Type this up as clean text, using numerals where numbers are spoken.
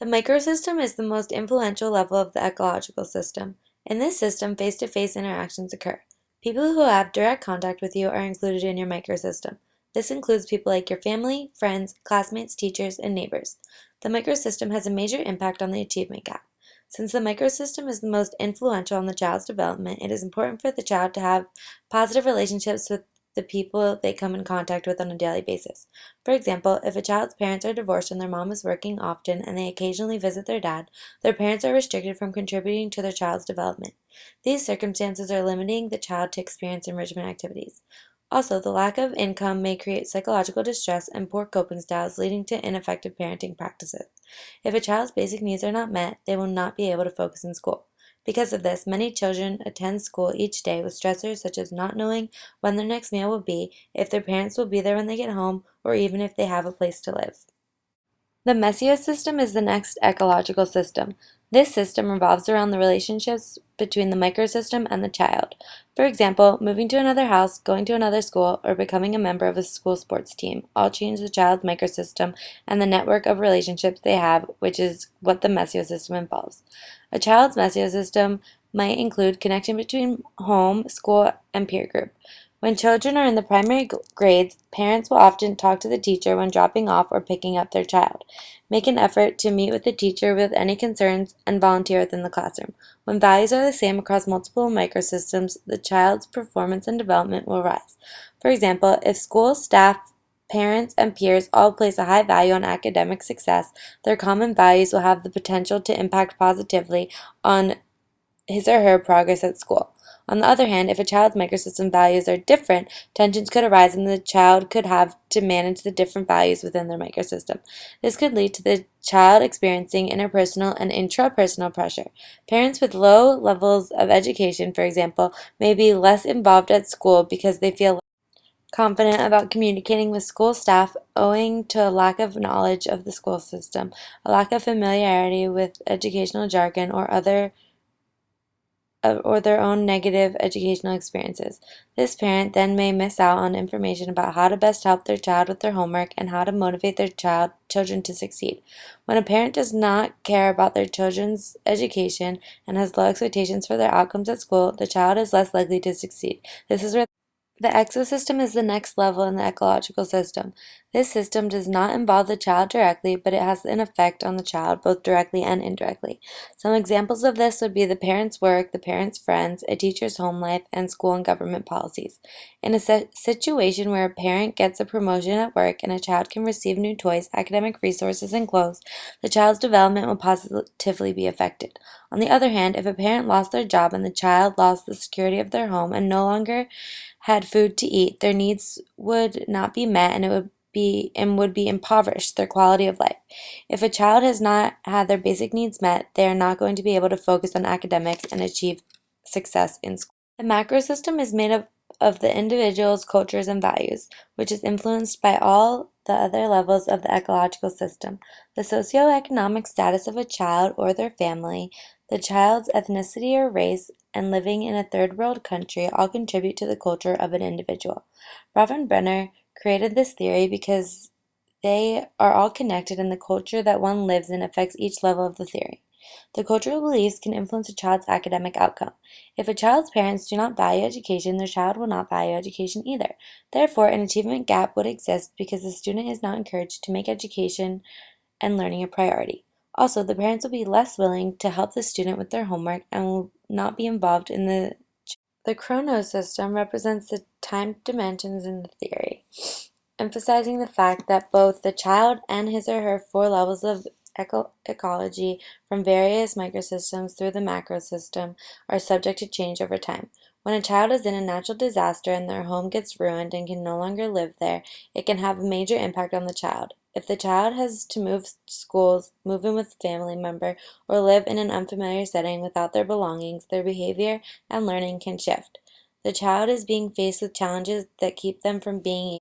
The microsystem is the most influential level of the ecological system. In this system, face-to-face interactions occur. People who have direct contact with you are included in your microsystem. This includes people like your family, friends, classmates, teachers, and neighbors. The microsystem has a major impact on the achievement gap. Since the microsystem is the most influential on the child's development, it is important for the child to have positive relationships with the people they come in contact with on a daily basis. For example, if a child's parents are divorced and their mom is working often and they occasionally visit their dad, their parents are restricted from contributing to their child's development. These circumstances are limiting the child to experience enrichment activities. Also, the lack of income may create psychological distress and poor coping styles, leading to ineffective parenting practices. If a child's basic needs are not met, they will not be able to focus in school. Because of this, many children attend school each day with stressors such as not knowing when their next meal will be, if their parents will be there when they get home, or even if they have a place to live. The mesosystem is the next ecological system. This system revolves around the relationships between the microsystem and the child. For example, moving to another house, going to another school, or becoming a member of a school sports team all change the child's microsystem and the network of relationships they have, which is what the mesosystem involves. A child's mesosystem might include connection between home, school, and peer group. When children are in the primary grades, parents will often talk to the teacher when dropping off or picking up their child. Make an effort to meet with the teacher with any concerns and volunteer within the classroom. When values are the same across multiple microsystems, the child's performance and development will rise. For example, if school staff, parents, and peers all place a high value on academic success, their common values will have the potential to impact positively on his or her progress at school. On the other hand, if a child's microsystem values are different, tensions could arise and the child could have to manage the different values within their microsystem. This could lead to the child experiencing interpersonal and intrapersonal pressure. Parents with low levels of education, for example, may be less involved at school because they feel confident about communicating with school staff owing to a lack of knowledge of the school system, a lack of familiarity with educational jargon, or their own negative educational experiences. This parent then may miss out on information about how to best help their child with their homework and how to motivate their children to succeed. When a parent does not care about their children's education and has low expectations for their outcomes at school, the child is less likely to succeed. This is where the exosystem is the next level in the ecological system. This system does not involve the child directly, but it has an effect on the child both directly and indirectly. Some examples of this would be the parent's work, the parent's friends, a teacher's home life, and school and government policies. In a situation where a parent gets a promotion at work and a child can receive new toys, academic resources, and clothes, the child's development will positively be affected. On the other hand, if a parent lost their job and the child lost the security of their home and no longer had food to eat, their needs would not be met and would be impoverished their quality of life. If a child has not had their basic needs met, they are not going to be able to focus on academics and achieve success in school. The macrosystem is made up of the individual's cultures and values, which is influenced by all the other levels of the ecological system. The socioeconomic status of a child or their family, the child's ethnicity or race, and living in a third world country all contribute to the culture of an individual. Bronfenbrenner created this theory because they are all connected and the culture that one lives in affects each level of the theory. The cultural beliefs can influence a child's academic outcome. If a child's parents do not value education, their child will not value education either. Therefore, an achievement gap would exist because the student is not encouraged to make education and learning a priority. Also, the parents will be less willing to help the student with their homework and will not be involved in the chronosystem represents the time dimensions in the theory, emphasizing the fact that both the child and his or her four levels of ecology from various microsystems through the macrosystem are subject to change over time. When a child is in a natural disaster and their home gets ruined and can no longer live there, it can have a major impact on the child. If the child has to move schools, move in with a family member, or live in an unfamiliar setting without their belongings, their behavior and learning can shift. The child is being faced with challenges that keep them from being